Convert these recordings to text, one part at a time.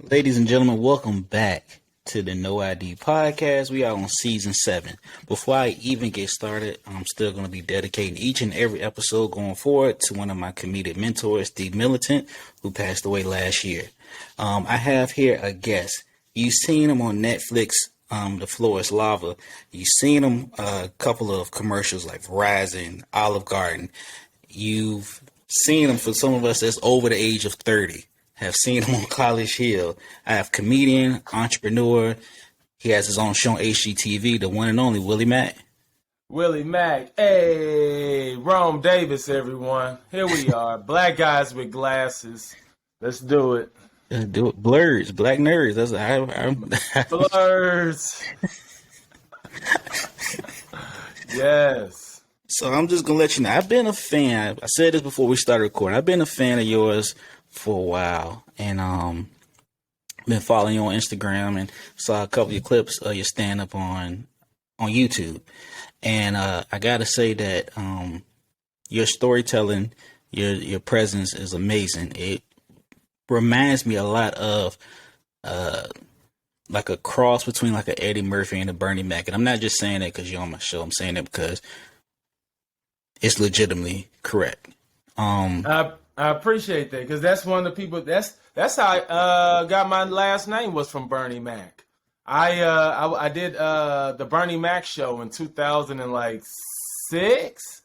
Ladies and gentlemen, welcome back to the No ID podcast. We are on season 7. Before I even get started, I'm still going to be dedicating each and every episode going forward to one of my comedic mentors, Steve Militant, who passed away last year. I have here a guest. You've seen him on Netflix, The Floor is Lava. You've seen him a couple of commercials like Verizon, Olive Garden. You've seen him for some of us that's over the age of 30. Have seen him on College Hill. I have comedian, entrepreneur. He has his own show on HGTV, the one and only Willie Macc. Willie Macc. Hey, Rome Davis, everyone. Here we are. Black guys with glasses. Let's do it. Do it. Blurs, black nerds. That's Blurs. Yes. So I'm just gonna let you know. I've been a fan. I said this before we started recording. I've been a fan of yours for a while, and been following you on Instagram and saw a couple of your clips of your stand up on YouTube. And I gotta say that your storytelling, your presence is amazing. It reminds me a lot of like a cross between like a Eddie Murphy and a Bernie Mac. And I'm not just saying that because you're on my show. I'm saying it because it's legitimately correct. I appreciate that because that's one of the people. That's how I got my last name was from Bernie Mac. I did the Bernie Mac show in 2006,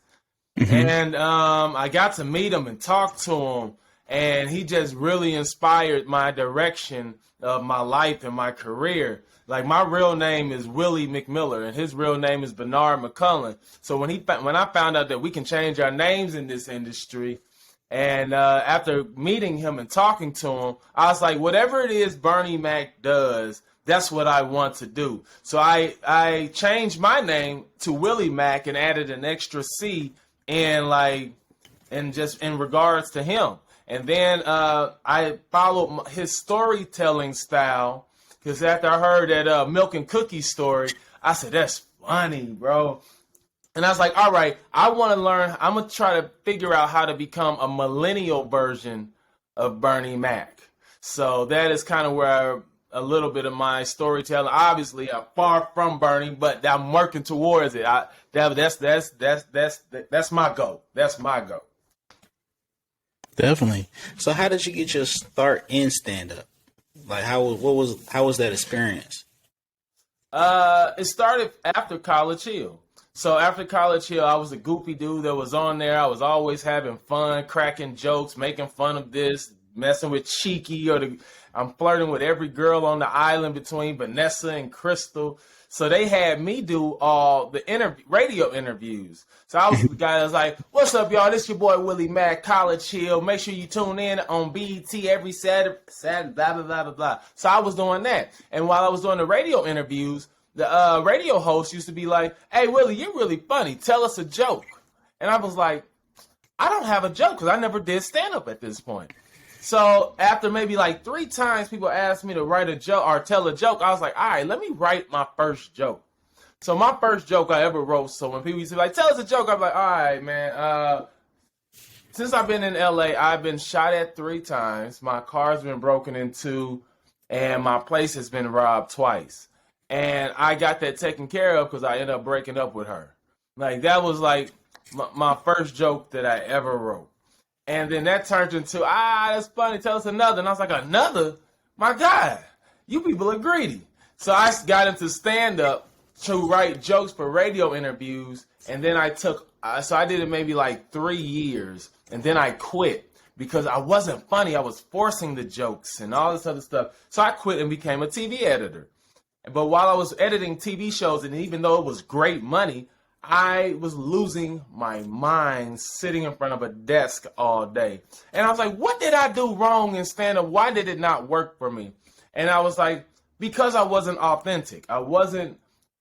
and I got to meet him and talk to him, and he just really inspired my direction of my life and my career. Like my real name is Willie McMiller, and his real name is Bernard McCullen. So when I found out that we can change our names in this industry. And after meeting him and talking to him, I was like, whatever it is Bernie Mac does, that's what I want to do. So I changed my name to Willie Mac and added an extra C and just in regards to him. And then I followed his storytelling style because after I heard that milk and cookie story, I said, that's funny, bro. And I was like, all right, I want to learn. I'm going to try to figure out how to become a millennial version of Bernie Mac. So that is kind of where a little bit of my storytelling. Obviously, I'm far from Bernie, but I'm working towards it. That's my goal. That's my goal. Definitely. So how did you get your start in stand-up? Like how was that experience? It started after College Hill. So after College Hill, I was a goofy dude that was on there. I was always having fun, cracking jokes, making fun of this, messing with Cheeky, I'm flirting with every girl on the island between Vanessa and Crystal. So they had me do all the radio interviews. So I was the guy that was like, what's up, y'all? This your boy Willie Macc, College Hill. Make sure you tune in on BET every Saturday, blah, blah, blah, blah, blah. So I was doing that. And while I was doing the radio interviews, the radio host used to be like, hey, Willie, you're really funny. Tell us a joke. And I was like, I don't have a joke because I never did stand-up at this point. So after maybe like 3 times people asked me to write a joke or tell a joke, I was like, all right, let me write my first joke. So my first joke I ever wrote, so when people used to be like, tell us a joke, I'm like, all right, man. Since I've been in LA, I've been shot at 3 times. My car's been broken into, and my place has been robbed twice. And I got that taken care of because I ended up breaking up with her. Like, that was like my first joke that I ever wrote. And then that turned into, that's funny, tell us another. And I was like, another? My God, you people are greedy. So I got into stand-up to write jokes for radio interviews. And then I did it maybe like 3 years. And then I quit because I wasn't funny. I was forcing the jokes and all this other stuff. So I quit and became a TV editor. But while I was editing TV shows, and even though it was great money, I was losing my mind sitting in front of a desk all day. And I was like, what did I do wrong in stand-up? Why did it not work for me? And I was like, because I wasn't authentic. I wasn't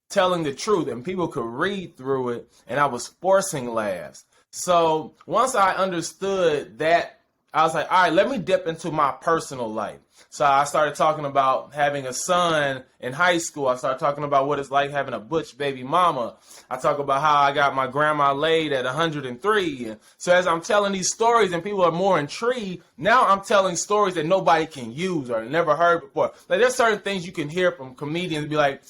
telling the truth, and people could read through it, and I was forcing laughs. So once I understood that I was like, all right, let me dip into my personal life. So I started talking about having a son in high school. I started talking about what it's like having a butch baby mama. I talk about how I got my grandma laid at 103. And so as I'm telling these stories and people are more intrigued, now I'm telling stories that nobody can use or never heard before. Like there's certain things you can hear from comedians be like,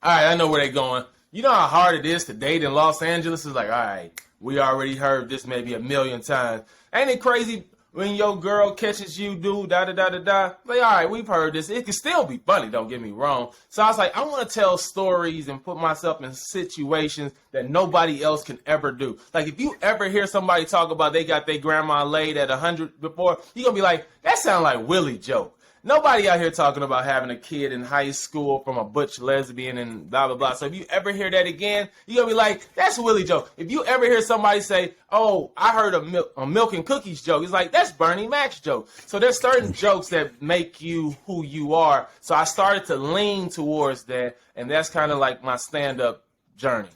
all right, I know where they're going. You know how hard it is to date in Los Angeles? It's like, all right, we already heard this maybe a million times. Ain't it crazy when your girl catches you, do da-da-da-da-da? Like, all right, we've heard this. It can still be funny, don't get me wrong. So I was like, I want to tell stories and put myself in situations that nobody else can ever do. Like, if you ever hear somebody talk about they got their grandma laid at 100 before, you're going to be like, that sounds like Willie joke. Nobody out here talking about having a kid in high school from a butch lesbian and blah, blah, blah. So if you ever hear that again, you're going to be like, that's a Willie joke. If you ever hear somebody say, oh, I heard a milk and cookies joke, it's like, that's Bernie Mac's joke. So there's certain jokes that make you who you are. So I started to lean towards that, and that's kind of like my stand-up journey.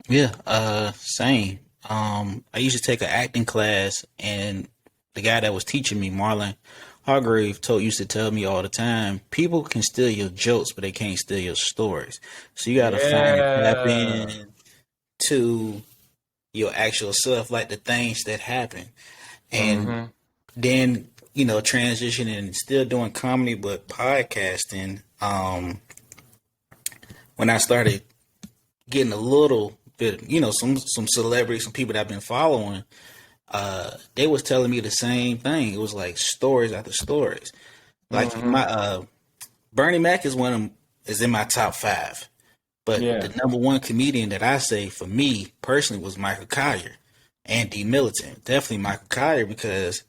Yeah, same. I used to take an acting class, and the guy that was teaching me, Marlon Hargrave, used to tell me all the time, people can steal your jokes, but they can't steal your stories. So you got to find tap in to your actual self, like the things that happen. And then, transitioning and still doing comedy, but podcasting. When I started getting a little bit, some celebrities, some people that I've been following, they was telling me the same thing. It was like stories after stories. Like my Bernie Mac is in my top 5. But the number one comedian that I say for me personally was Michael Collier and D. Militant. Definitely Michael Collier, because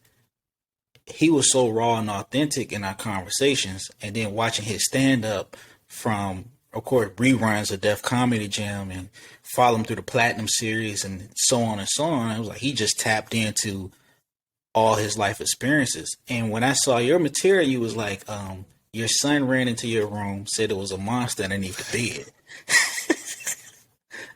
he was so raw and authentic in our conversations. And then watching his stand up from, of course, reruns of Def Comedy Jam and follow him through the Platinum series and so on and so on. It was like he just tapped into all his life experiences. And when I saw your material, you was like, your son ran into your room, said it was a monster underneath the bed.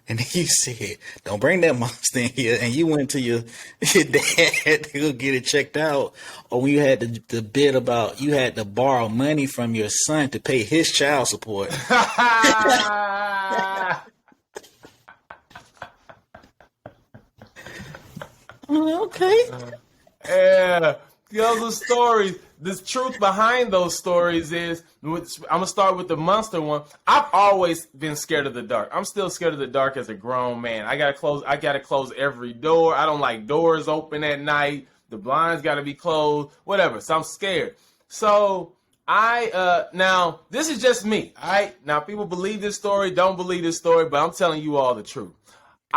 And then you said, don't bring that monster in here. And you went to your dad to go get it checked out. Or when you had the bit about you had to borrow money from your son to pay his child support. Okay. Yeah. Those are stories. The truth behind those stories is, I'm going to start with the monster one. I've always been scared of the dark. I'm still scared of the dark as a grown man. I got to close every door. I don't like doors open at night. The blinds got to be closed, whatever. So I'm scared. So now this is just me. All right. Now people believe this story, don't believe this story, but I'm telling you all the truth.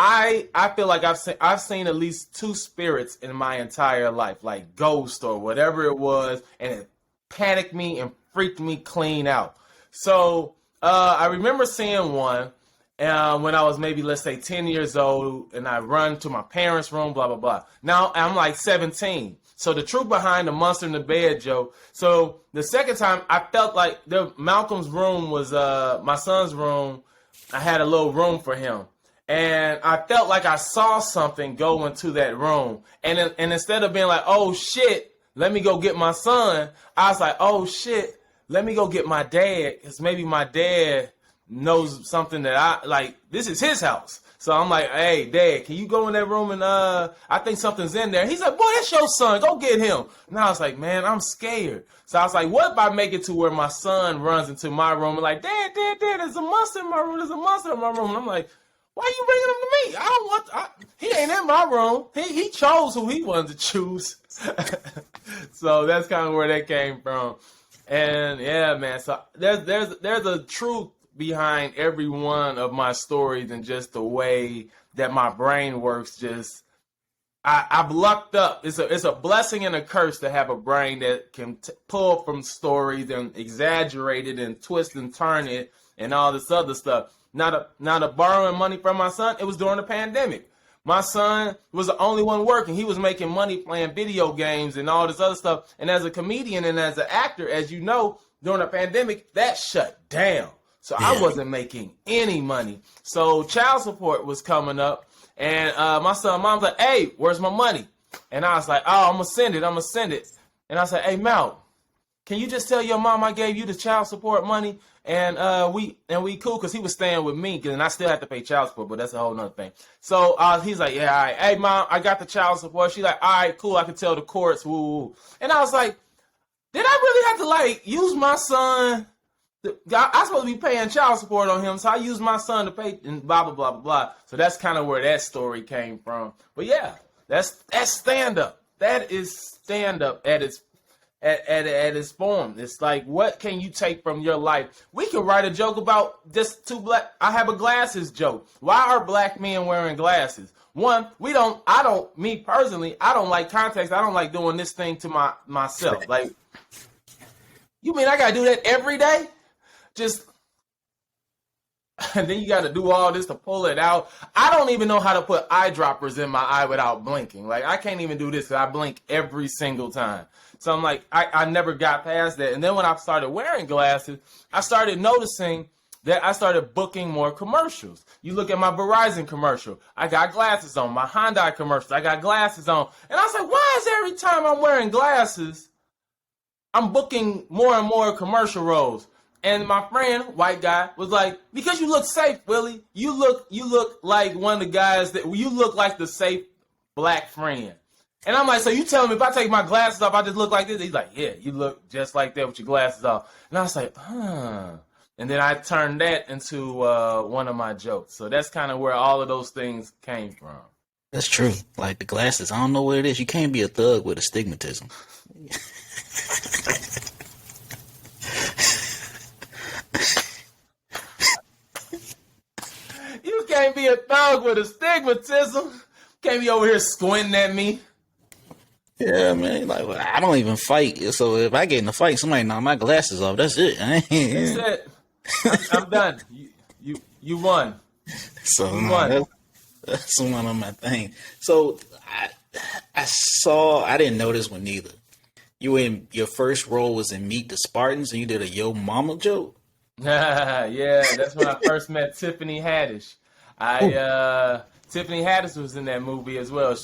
I feel like I've seen at least 2 spirits in my entire life, like ghost or whatever it was, and it panicked me and freaked me clean out. So I remember seeing one when I was maybe, let's say, 10 years old, and I run to my parents' room, blah, blah, blah. Now I'm like 17. So the truth behind the monster in the bed joke. So the second time I felt like Malcolm's room was my son's room. I had a little room for him. And I felt like I saw something go into that room. And instead of being like, oh, shit, let me go get my son, I was like, oh, shit, let me go get my dad, because maybe my dad knows something that I, like, this is his house. So I'm like, hey, Dad, can you go in that room and I think something's in there. He's like, boy, that's your son. Go get him. And I was like, man, I'm scared. So I was like, what if I make it to where my son runs into my room and like, Dad, there's a monster in my room. There's a monster in my room. And I'm like, why are you bringing him to me? I don't want. He ain't in my room. He chose who he wanted to choose. So that's kind of where that came from. And yeah, man. So there's a truth behind every one of my stories, and just the way that my brain works. Just I've lucked up. It's a blessing and a curse to have a brain that can pull from stories and exaggerate it and twist and turn it and all this other stuff. Not borrowing money from my son. It was during the pandemic. My son was the only one working. He was making money playing video games and all this other stuff. And as a comedian and as an actor, as you know, during the pandemic, that shut down. So yeah. I wasn't making any money. So child support was coming up. And my son, mom's like, hey, where's my money? And I was like, oh, I'm going to send it. And I said, hey, Mal, can you just tell your mom I gave you the child support money? And we cool, because he was staying with me, and I still have to pay child support, but that's a whole nother thing. So he's like, yeah, all right. Hey, Mom, I got the child support. She's like, all right, cool. I can tell the courts, woo, woo. And I was like, did I really have to, like, use my son? I'm supposed to be paying child support on him, so I used my son to pay, and blah, blah, blah, blah, blah. So that's kind of where that story came from. But, yeah, that's stand-up. That is stand-up at its form. It's like, what can you take from your life? We could write a joke about just two black. I have a glasses joke. Why are black men wearing glasses? One, me personally, I don't like context. I don't like doing this thing to myself. Like, you mean I gotta do that every day? And then you got to do all this to pull it out. I don't even know how to put eyedroppers in my eye without blinking. Like, I can't even do this because I blink every single time. So I'm like, I never got past that. And then when I started wearing glasses, I started noticing that I started booking more commercials. You look at my Verizon commercial, I got glasses on. My Hyundai commercials, I got glasses on. And I was like, why is every time I'm wearing glasses, I'm booking more and more commercial roles? And my friend, white guy, was like, because you look safe, Willie. You look like one of the guys you look like the safe black friend. And I'm like, so you telling me if I take my glasses off, I just look like this? He's like, yeah, you look just like that with your glasses off. And I was like, huh. And then I turned that into one of my jokes. So that's kind of where all of those things came from. That's true. Like the glasses, I don't know what it is. You can't be a thug with astigmatism. You can't be a thug with astigmatism. Can't be over here squinting at me. Yeah, man. Like, well, I don't even fight. So if I get in a fight, somebody knock my glasses off. That's it. That's it. I'm done. You won. So you won. That's one of my things. So I didn't know this one neither. Your first role was in Meet the Spartans, and you did a Yo Mama joke. Yeah, that's when I first met Tiffany Haddish. Tiffany Haddish was in that movie as well.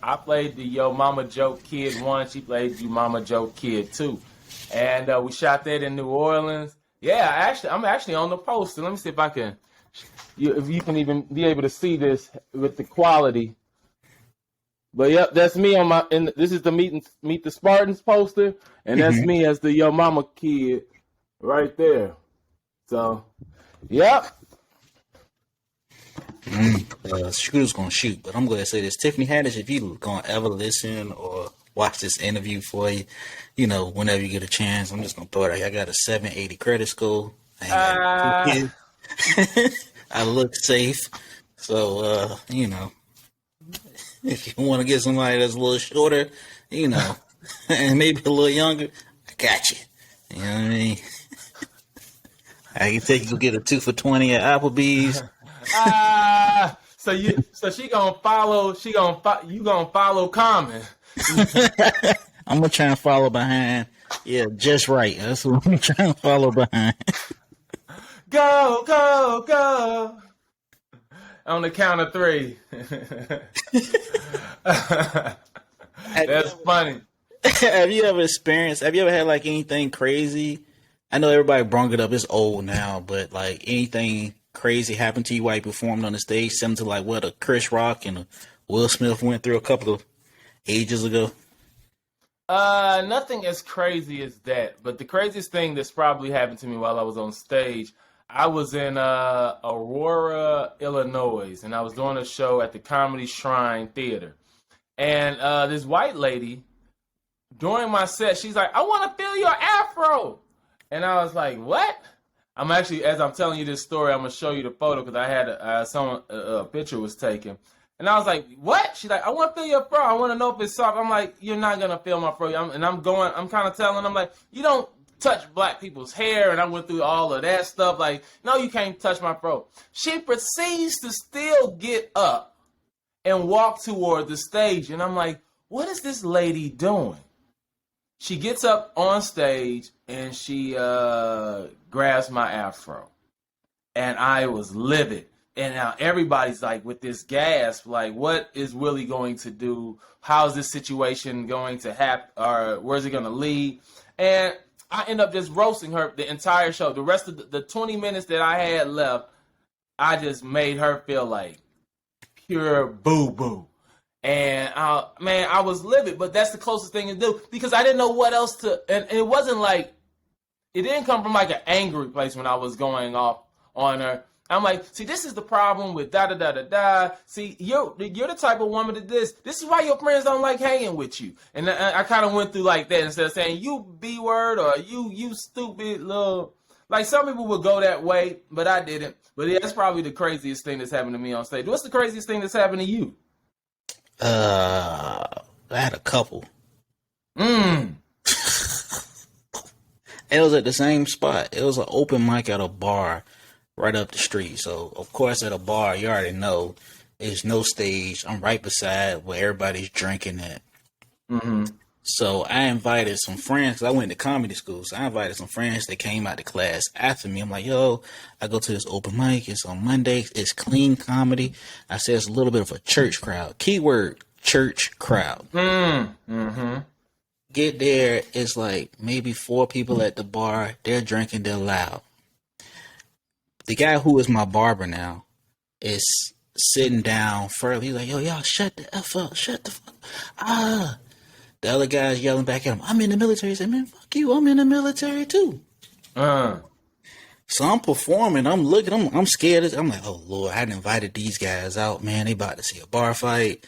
I played the Yo Mama Joke Kid 1. She played the Mama Joke Kid 2. And we shot that in New Orleans. Yeah, I'm actually on the poster. Let me see if you can even be able to see this with the quality. But yep, that's me this is the Meet the Spartans poster, and that's me as the Yo Mama Kid right there. So, yep. Shooter's gonna shoot, but I'm gonna say this: Tiffany Haddish, if you gonna ever listen or watch this interview for you, whenever you get a chance, I'm just gonna throw it out here. I got a 780 credit score. I look safe, so if you want to get somebody that's a little shorter, and maybe a little younger, I got you. You know what I mean? I can take you to get a 2 for $20 at Applebee's. So she gonna follow. You gonna follow Common. I'm gonna try and follow behind. Yeah, just right. That's what I'm trying to follow behind. Go, go, go. On the count of 3. That's funny. Have you ever had like anything crazy? I know everybody brung it up. It's old now, but like anything crazy happened to you while you performed on the stage, similar to like what a Chris Rock and a Will Smith went through a couple of ages ago? Nothing as crazy as that. But the craziest thing that's probably happened to me while I was on stage, I was in Aurora, Illinois, and I was doing a show at the Comedy Shrine Theater. And this white lady, during my set, she's like, I want to feel your afro. And I was like, what? I'm actually, as I'm telling you this story, I'm going to show you the photo because I had a picture was taken. And I was like, what? She's like, I want to feel your fro. I want to know if it's soft. I'm like, you're not going to feel my fro. I'm kind of telling them, like, you don't touch black people's hair. And I went through all of that stuff. Like, no, you can't touch my fro. She proceeds to still get up and walk toward the stage. And I'm like, what is this lady doing? She gets up on stage and she grabs my afro. And I was livid And now everybody's like with this gasp, like, what is Willie going to do? How is this situation going to happen? Or where's it going to lead? And I end up just roasting her the entire show. The rest of the 20 minutes that I had left, I just made her feel like pure boo-boo. And I was livid, but that's the closest thing to do because I didn't know what else to. And it wasn't like it didn't come from like an angry place when I was going off on her. I'm like, see, this is the problem with da da da da da. See, you're the type of woman that this is why your friends don't like hanging with you. And I kind of went through like that instead of saying you B word or you stupid little. Like some people would go that way, but I didn't. But yeah, that's probably the craziest thing that's happened to me on stage. What's the craziest thing that's happened to you? I had a couple. It was at the same spot. It was an open mic at a bar right up the street. So, of course, at a bar, you already know there's no stage. I'm right beside where everybody's drinking at. Mm-hmm. So I invited some friends, because I went to comedy school. So I invited some friends that came out to class after me. I'm like, yo, I go to this open mic. It's on Mondays. It's clean comedy. I said it's a little bit of a church crowd. Keyword, church crowd. Mm-hmm. Get there, it's like maybe 4 people at the bar. They're drinking, they're loud. The guy who is my barber now is sitting down further. He's like, yo, y'all shut the F up. Shut the fuck up. The other guy's yelling back at him, I'm in the military. He said, man, fuck you. I'm in the military too. So I'm performing. I'm looking. I'm scared. I'm like, oh, Lord, I hadn't invited these guys out, man. They about to see a bar fight.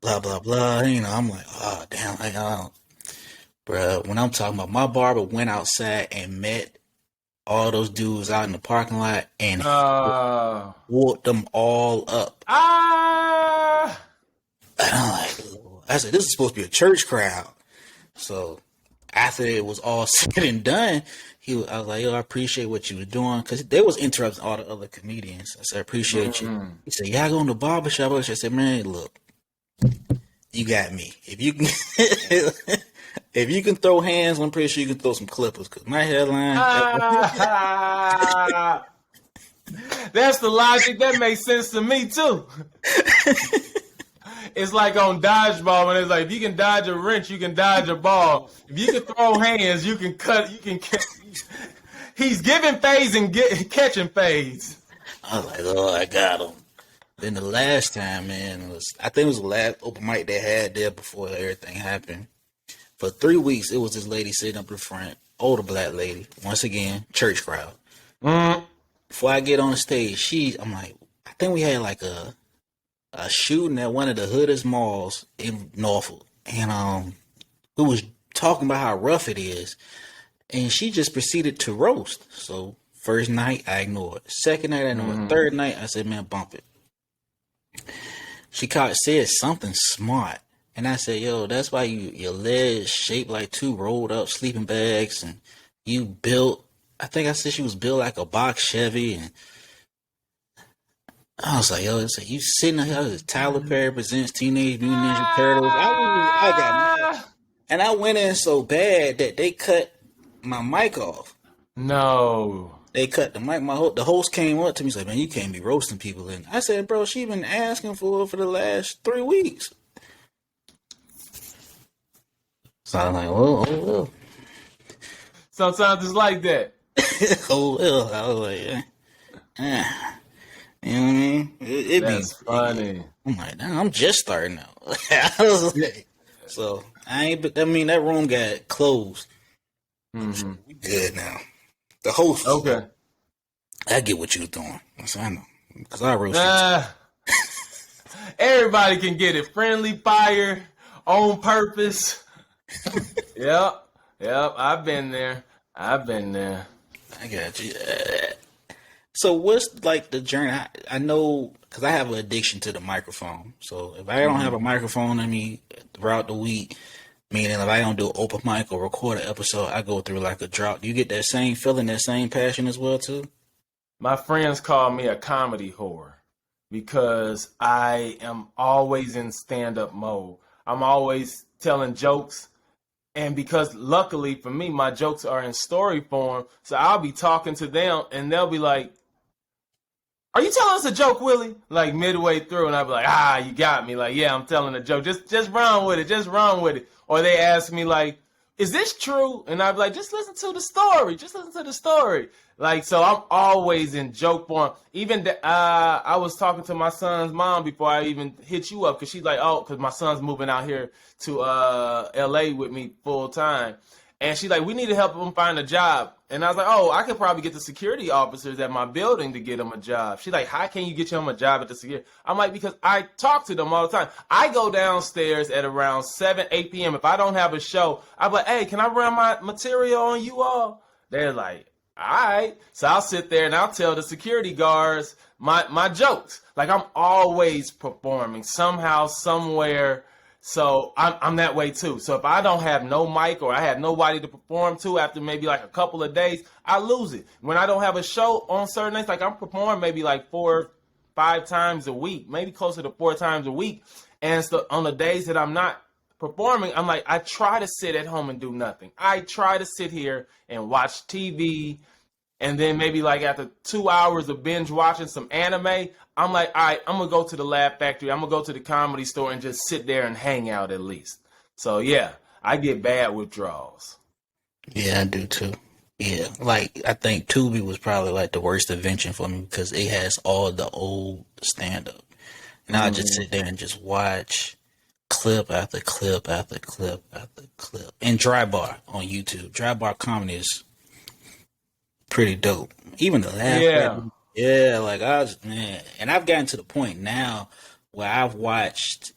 Blah, blah, blah. You know, I'm like, oh, damn. Like, oh. Bruh, when I'm talking about my barber went outside and met all those dudes out in the parking lot and whooped them all up. And I'm like, I said, this is supposed to be a church crowd. So after it was all said and done, I was like, yo, I appreciate what you were doing. Because they was interrupting all the other comedians. I said, I appreciate you. He said, yeah, I go in the barbershop. I said, man, look, you got me. If you can... If you can throw hands, I'm pretty sure you can throw some clippers. Cause my headline. That's the logic. That makes sense to me too. It's like on dodgeball when it's like if you can dodge a wrench, you can dodge a ball. If you can throw hands, you can cut. You can. He's giving fades and catching fades. I was like, oh, I got him. Then the last time, man, I think it was the last open mic they had there before everything happened. For 3 weeks, it was this lady sitting up in front, older black lady. Once again, church crowd. Before I get on the stage, I'm like, I think we had like a shooting at one of the hoodest malls in Norfolk, and we was talking about how rough it is, and she just proceeded to roast. So first night, I ignored. Second night, I ignored. Third night, I said, man, bump it. She said something smart. And I said, yo, that's why your legs shaped like 2 rolled up sleeping bags. And you built, I think I said she was built like a box Chevy. And I was like, yo, it's like, you sitting here, Tyler Perry presents Teenage Mutant Ninja Turtles. I got mad. And I went in so bad that they cut my mic off. No. They cut the mic. The host came up to me and said, man, you can't be roasting people. And I said, bro, she been asking for the last 3 weeks. So I'm like, well. Sometimes it's like that. Oh, well. I was like, yeah. You know what I mean? That's funny. I'm like, nah, I'm just starting out. I was like, so that room got closed. Mm-hmm. We good now. The host. Okay. I get what you was doing. I know. Because I roasted you. Everybody can get it. Friendly fire, on purpose. Yep. I've been there. I got you. So what's like the journey? I know because I have an addiction to the microphone. So if I don't have a microphone on me throughout the week, meaning if I don't do an open mic or record an episode, I go through like a drought. Do you get that same feeling, that same passion as well too? My friends call me a comedy whore because I am always in stand-up mode. I'm always telling jokes. And because luckily for me, my jokes are in story form, so I'll be talking to them and they'll be like, are you telling us a joke, Willie? Like midway through, and I'd be like, you got me. Like, yeah, I'm telling a joke. Just run with it. Just run with it. Or they ask me like, is this true? And I'd be like, just listen to the story. Just listen to the story. Like, so I'm always in joke form. Even I was talking to my son's mom before I even hit you up, because she's like, oh, because my son's moving out here to L.A. with me full time. And she's like, we need to help him find a job. And I was like, oh, I could probably get the security officers at my building to get him a job. She's like, how can you get him a job at the security? I'm like, because I talk to them all the time. I go downstairs at around 7, 8 p.m. If I don't have a show, I'm like, hey, can I run my material on you all? They're like, all right. So I'll sit there and I'll tell the security guards my jokes. Like, I'm always performing somehow, somewhere. So I'm that way too. So if I don't have no mic or I have nobody to perform to after maybe like a couple of days, I lose it. When I don't have a show on certain nights, like I'm performing maybe like 4, 5 times a week, maybe closer to 4 times a week. And so on the days that I'm not performing, I'm like, I try to sit at home and do nothing. I try to sit here and watch TV. And then maybe like after 2 hours of binge watching some anime, I'm like, all right, I'm going to go to the Laugh Factory. I'm going to go to the Comedy Store and just sit there and hang out at least. So, yeah, I get bad withdrawals. Yeah, I do too. Yeah, like I think Tubi was probably like the worst invention for me because it has all the old stand-up. And I just sit there and just watch clip after clip after clip after clip. And Dry Bar on YouTube. Dry Bar comedy is pretty dope. Even the laugh. Yeah. Yeah, like man. And I've gotten to the point now where I've watched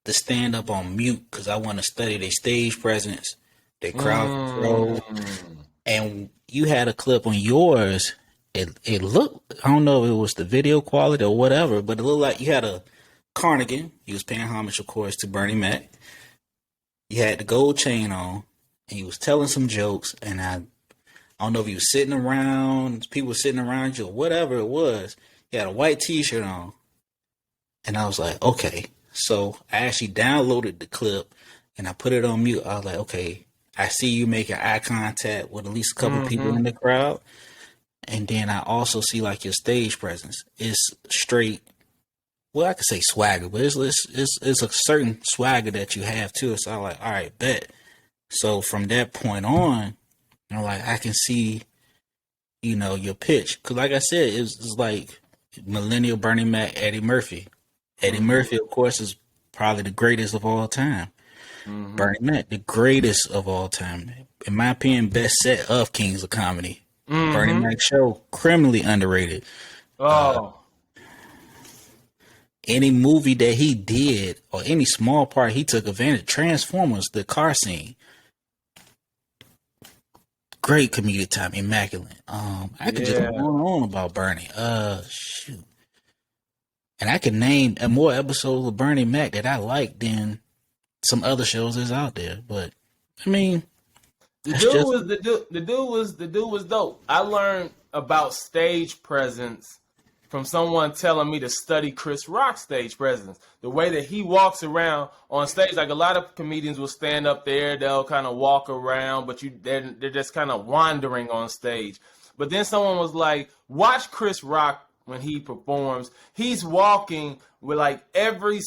the stand-up on mute because I want to study their stage presence, their crowd control. And you had a clip on yours. It looked, I don't know if it was the video quality or whatever, but it looked like you had a cardigan. You was paying homage, of course, to Bernie Mac. You had the gold chain on, and you was telling some jokes, and I don't know if you was sitting around, people were sitting around you or whatever it was. You had a white t-shirt on. And I was like, okay. So I actually downloaded the clip and I put it on mute. I was like, okay, I see you making eye contact with at least a couple people in the crowd. And then I also see like your stage presence. It's straight, well, I could say swagger, but it's a certain swagger that you have too. So I was like, all right, bet. So from that point on, you know, like I can see, you know, your pitch. Cause like I said, it's like millennial Bernie Mac, Eddie Murphy. Eddie Murphy, of course, is probably the greatest of all time. Bernie Mac, the greatest of all time. In my opinion, best set of Kings of Comedy. Bernie Mac show, criminally underrated. Any movie that he did or any small part he took advantage. Transformers, the car scene. Great comedic time, immaculate. I could just go on about Bernie. Shoot. And I can name more episodes of Bernie Mac that I like than some other shows that's out there. But I mean, the dude was dope. I learned about stage presence from someone telling me to study Chris Rock's stage presence. The way that he walks around on stage, like a lot of comedians will stand up there, they'll kind of walk around, but they're just kind of wandering on stage. But then someone was like, watch Chris Rock when he performs. He's walking with like every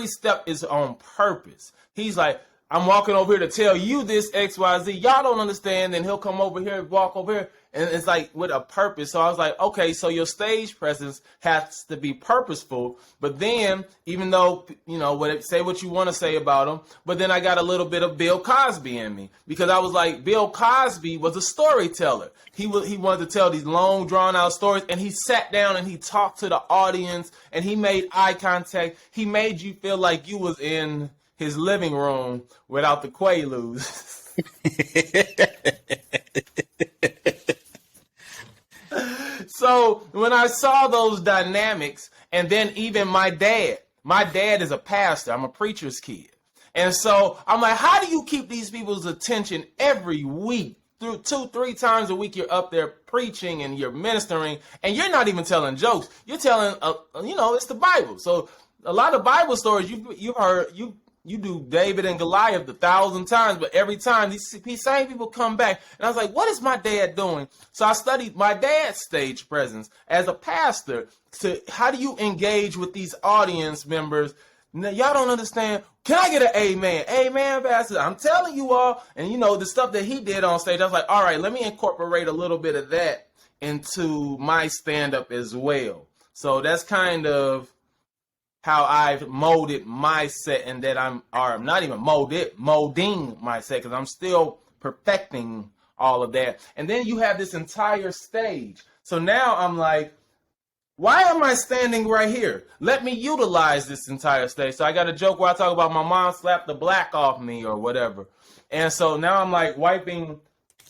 step is on purpose. He's like, I'm walking over here to tell you this XYZ. Y'all don't understand. Then he'll come over here, walk over here. And it's like with a purpose. So I was like, okay, so your stage presence has to be purposeful. But then, even though, you know, say what you want to say about him, but then I got a little bit of Bill Cosby in me. Because I was like, Bill Cosby was a storyteller. He wanted to tell these long, drawn-out stories. And he sat down and he talked to the audience. And he made eye contact. He made you feel like you was in his living room without the Quaaludes. So when I saw those dynamics, and then even my dad is a pastor. I'm a preacher's kid. And so I'm like, how do you keep these people's attention every week? Through 2-3 times a week, you're up there preaching and you're ministering, and you're not even telling jokes. You're telling, it's the Bible. So a lot of Bible stories you've heard, you do David and Goliath 1,000 times, but every time these same people come back. And I was like, what is my dad doing? So I studied my dad's stage presence as a pastor. To how do you engage with these audience members? Now, y'all don't understand. Can I get an amen? Amen, pastor. I'm telling you all. And you know, the stuff that he did on stage, I was like, all right, let me incorporate a little bit of that into my stand-up as well. So that's kind of how I've molded my set, and that I'm not even molding my set, because I'm still perfecting all of that. And then you have this entire stage. So now I'm like, why am I standing right here? Let me utilize this entire stage. So I got a joke where I talk about my mom slapped the black off me or whatever. And so now I'm like wiping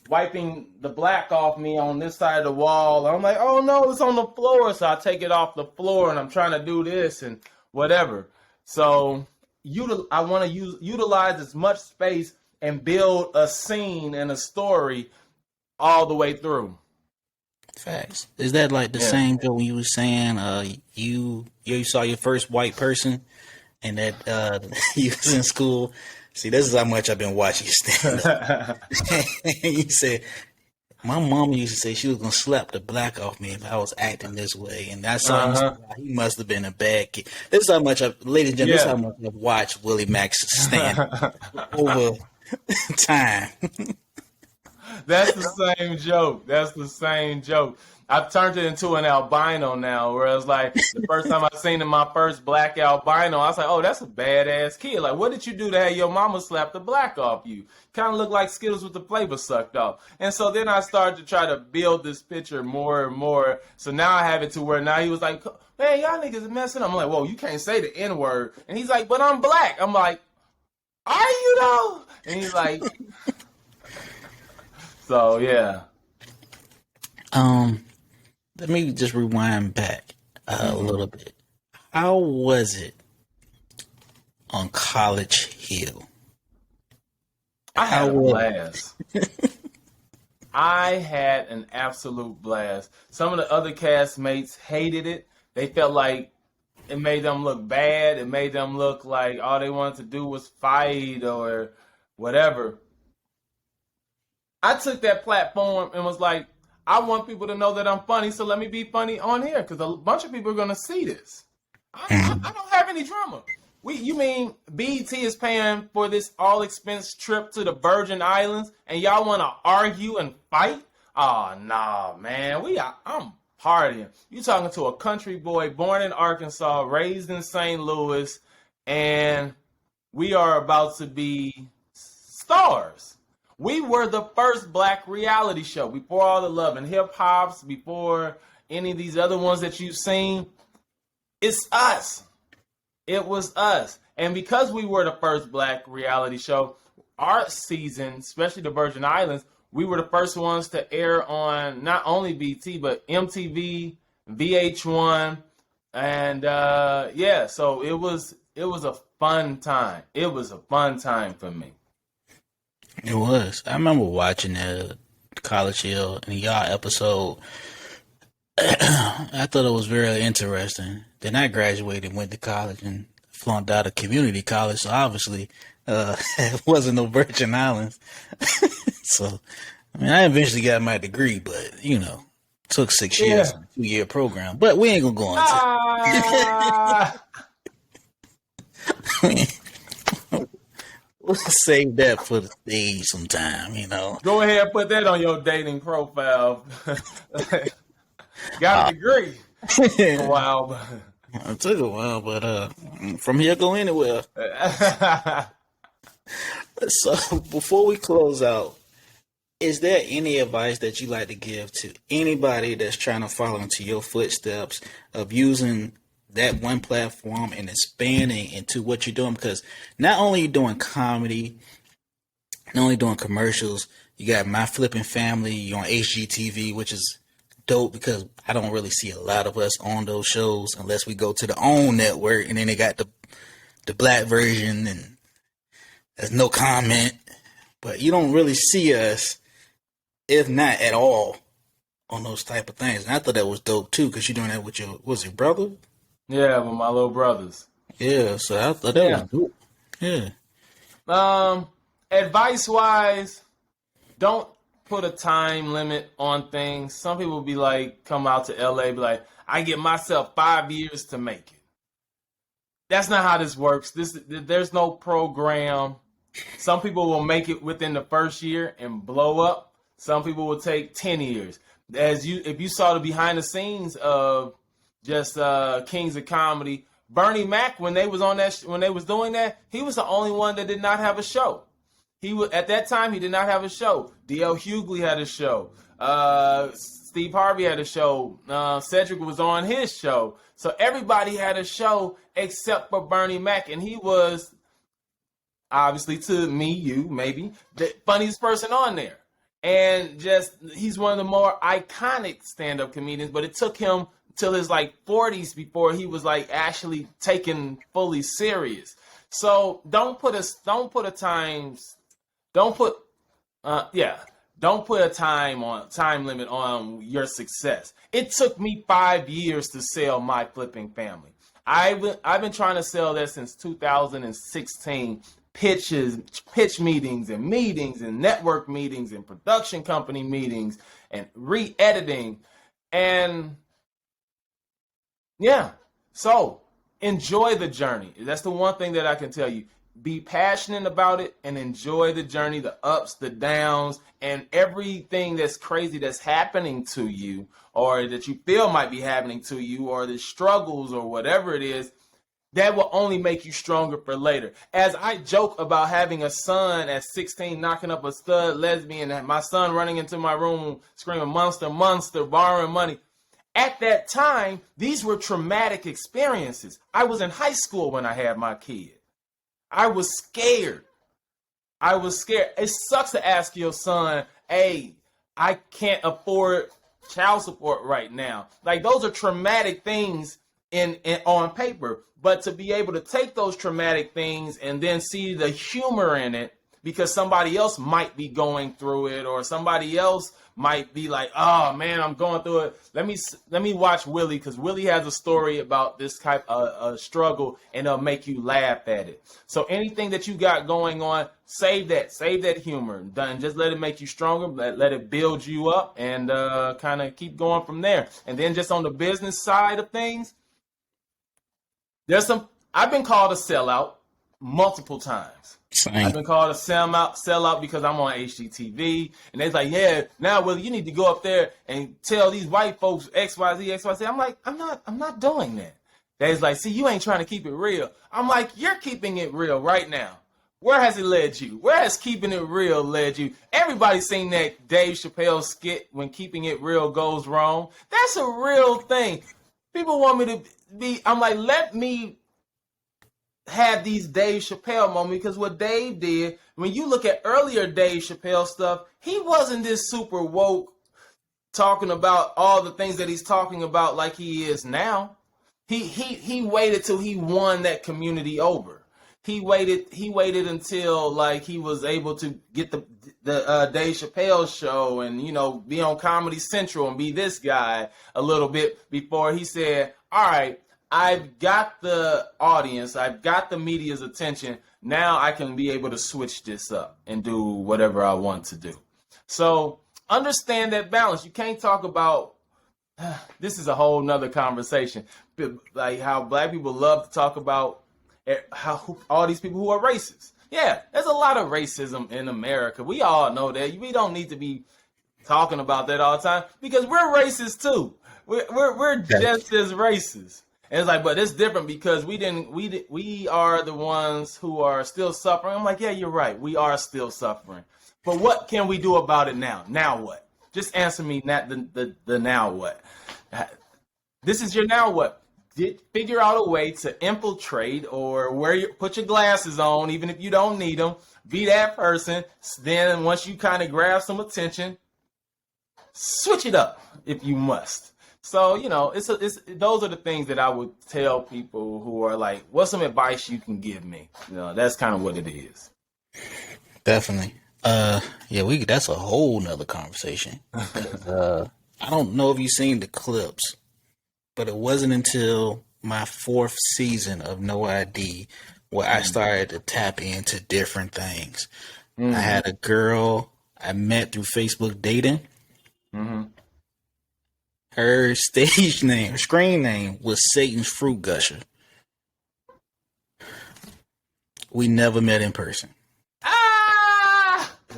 the black off me on this side of the wall. I'm like, oh no, it's on the floor. So I take it off the floor and I'm trying to do this and whatever. So I want to utilize as much space and build a scene and a story all the way through. Facts. Is that like the same joke when you were saying you saw your first white person and that you was in school? See, this is how much I've been watching you stand up. You said, my mom used to say she was going to slap the black off me if I was acting this way. And I saw him, he must have been a bad kid. This is how much, ladies and gentlemen, this is how much I've watched Willie Macc stand over time. That's the same joke. That's the same joke. I've turned it into an albino now, where it's like the first time I seen my first black albino, I was like, oh, that's a badass kid. Like, what did you do to have your mama slap the black off you? Kind of look like Skittles with the flavor sucked off. And so then I started to try to build this picture more and more. So now I have it to where now he was like, man, y'all niggas are messing up. I'm like, whoa, you can't say the N-word. And he's like, but I'm black. I'm like, are you though? And he's like... So, yeah. Let me just rewind back a little bit. How was it on College Hill? I had a blast. I had an absolute blast. Some of the other castmates hated it. They felt like it made them look bad. It made them look like all they wanted to do was fight or whatever. I took that platform and was like, I want people to know that I'm funny, so let me be funny on here, because a bunch of people are going to see this. I don't have any drama. You mean BET is paying for this all-expense trip to the Virgin Islands, and y'all want to argue and fight? Oh, nah, man. I'm partying. You talking to a country boy born in Arkansas, raised in St. Louis, and we are about to be stars. We were the first black reality show before all the Love and Hip Hops, before any of these other ones that you've seen. It's us. It was us. And because we were the first black reality show, our season, especially the Virgin Islands, we were the first ones to air on not only BT, but MTV, VH1. And so it was a fun time. It was a fun time for me. It was. I remember watching College Hill and y'all episode. I thought it was very interesting. Then I graduated and went to college and flunked out of community college. So obviously, it wasn't no Virgin Islands. So, I mean, I eventually got my degree, but, took 6 years, a 2-year program. But we ain't going to go into We'll save that for the stage sometime, Go ahead and put that on your dating profile. Got a degree. A while, but... It took a while, but from here go anywhere. So before we close out, is there any advice that you like to give to anybody that's trying to follow into your footsteps of using that one platform and expanding into what you're doing? Because not only you doing comedy, not only doing commercials, you got My Flipping Family, you're on HGTV, which is dope because I don't really see a lot of us on those shows unless we go to the OWN network, and then they got the black version and there's no comment, but you don't really see us, if not at all, on those type of things. And I thought that was dope too, because you're doing that with your brother? Yeah, with my little brothers. Yeah, so I thought that was dope. Yeah. Advice wise, don't put a time limit on things. Some people be like, come out to LA, be like, I give myself 5 years to make it. That's not how this works. There's no program. Some people will make it within the first year and blow up. Some people will take 10 years. If you saw the behind the scenes of just Kings of Comedy, Bernie Mac, when they was doing that, he was the only one that did not have a show. At that time he did not have a show. D.L. Hughley had a show. Steve Harvey had a show. Cedric was on his show. So everybody had a show except for Bernie Mac, and he was obviously, to me, you maybe, the funniest person on there. And he's one of the more iconic stand-up comedians, but it took him till his like 40s before he was like actually taken fully serious. So don't put a time limit on your success. It took me 5 years to sell My Flipping Family. I've been trying to sell that since 2016. Pitch meetings and network meetings and production company meetings and re-editing. And yeah, so enjoy the journey. That's the one thing that I can tell you. Be passionate about it and enjoy the journey, the ups, the downs, and everything that's crazy that's happening to you or that you feel might be happening to you or the struggles or whatever it is. That will only make you stronger for later. As I joke about having a son at 16 knocking up a stud lesbian and my son running into my room screaming, "Monster, monster," borrowing money. At that time, these were traumatic experiences. I was in high school when I had my kid. I was scared. It sucks to ask your son, hey, I can't afford child support right now. Like, those are traumatic things in on paper. But to be able to take those traumatic things and then see the humor in it because somebody else might be going through it or somebody else might be like, oh man, I'm going through it. Let me watch Willie because Willie has a story about this type of struggle and it'll make you laugh at it. So anything that you got going on, save that humor. Done. Just let it make you stronger. Let it build you up and kind of keep going from there. And then just on the business side of things, I've been called a sellout multiple times. Same. I've been called a sellout because I'm on HGTV. And they're like, yeah, now, Willie, you need to go up there and tell these white folks XYZ, XYZ. I'm like, I'm not doing that. They're like, see, you ain't trying to keep it real. I'm like, you're keeping it real right now. Where has it led you? Where has keeping it real led you? Everybody's seen that Dave Chappelle skit when keeping it real goes wrong. That's a real thing. People want me to I'm like, let me have these Dave Chappelle moments because what Dave did, when you look at earlier Dave Chappelle stuff, he wasn't this super woke talking about all the things that he's talking about like he is now. He waited till he won that community over. He waited until like he was able to get the Dave Chappelle show and, you know, be on Comedy Central and be this guy a little bit before he said, all right, I've got the audience, I've got the media's attention. Now I can be able to switch this up and do whatever I want to do. So understand that balance. You can't talk about, this is a whole nother conversation, like how black people love to talk about how all these people who are racist. Yeah, there's a lot of racism in America. We all know that. We don't need to be talking about that all the time because we're racist too. We're just as racist. And it's like, but it's different because we are the ones who are still suffering. I'm like, yeah, you're right. We are still suffering. But what can we do about it now? Now what? Just answer me the now what. This is your now what. Figure out a way to infiltrate or put your glasses on, even if you don't need them. Be that person. Then once you kind of grab some attention, switch it up if you must. So, you know, it's those are the things that I would tell people who are like, what's some advice you can give me? You know, that's kind of what it is. Definitely. That's a whole nother conversation. I don't know if you've seen the clips, but it wasn't until my 4th season of No ID where I started to tap into different things. Mm-hmm. I had a girl I met through Facebook dating. Mm-hmm. Her stage name, screen name was Satan's Fruit Gusher. We never met in person.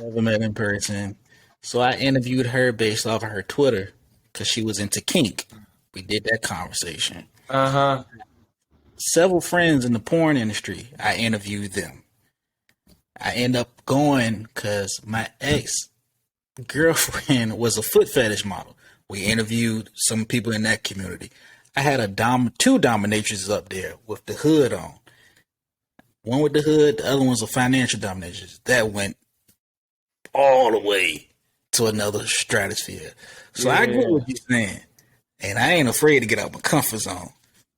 Never met in person. So I interviewed her based off of her Twitter because she was into kink. We did that conversation. Uh-huh. Several friends in the porn industry, I interviewed them. I end up going because my ex-girlfriend was a foot fetish model. We interviewed some people in that community. I had two dominatrixes up there with the hood on. One with the hood, the other one's a financial dominatrix. That went all the way to another stratosphere. So I get what you're saying. And I ain't afraid to get out my comfort zone.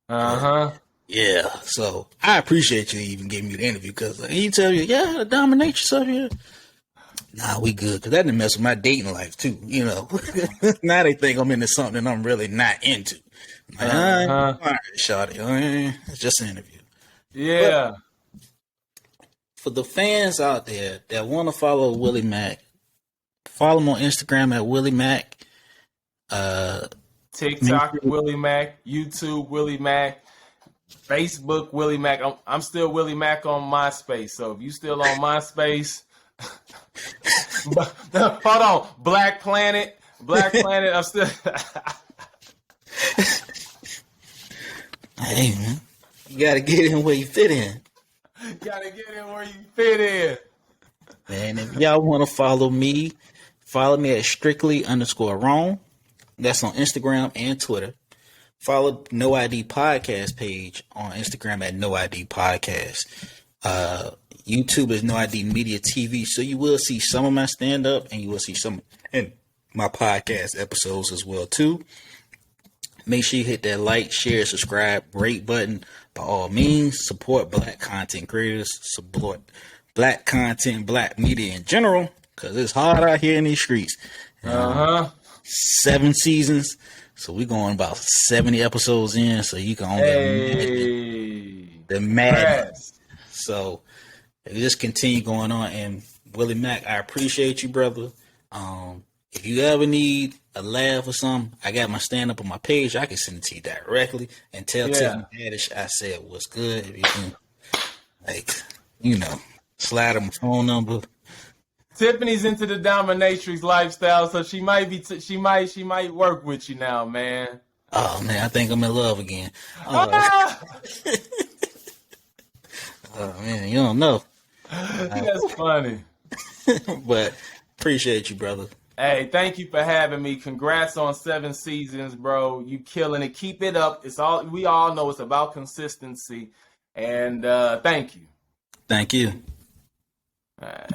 Uh-huh. Yeah, so I appreciate you even giving me the interview because he tell you, yeah, the dominatrix up here. Nah, we good because that didn't mess with my dating life too. You know, now they think I'm into something I'm really not into. Like, all right, shawty, it's just an interview. Yeah. But for the fans out there that want to follow Willie Macc, follow him on Instagram at Willie Macc. TikTok Willie Macc, YouTube Willie Macc, Facebook Willie Macc. I'm still Willie Macc on MySpace. So if you still on MySpace, hold on, Black Planet. I'm still. Hey man, you gotta get in where you fit in. Gotta get in where you fit in. Man, if y'all want to follow me at strictly_wrong. That's on Instagram and Twitter. Follow No ID Podcast page on Instagram at No ID Podcast. YouTube is No ID Media TV, so you will see some of my stand up and you will see some in my podcast episodes as well too. Make sure you hit that like, share, subscribe, rate button. By all means, support Black content creators, support Black content, Black media in general, because it's hard out here in these streets. 7 seasons, so we're going about 70 episodes in, so you can only imagine the madness. So it just continue going on. And Willie Macc, I appreciate you, brother. If you ever need a laugh or something, I got my stand up on my page. I can send it to you directly and tell Tiffany Haddish I said what's good. If you can, slide her my phone number. Tiffany's into the dominatrix lifestyle, so she might work with you now, man. Oh man, I think I'm in love again. Oh man, you don't know. That's funny. But appreciate you, brother. Hey, thank you for having me. Congrats on 7 seasons, bro. You killing it. Keep it up. We all know it's about consistency. And thank you. Thank you. All right.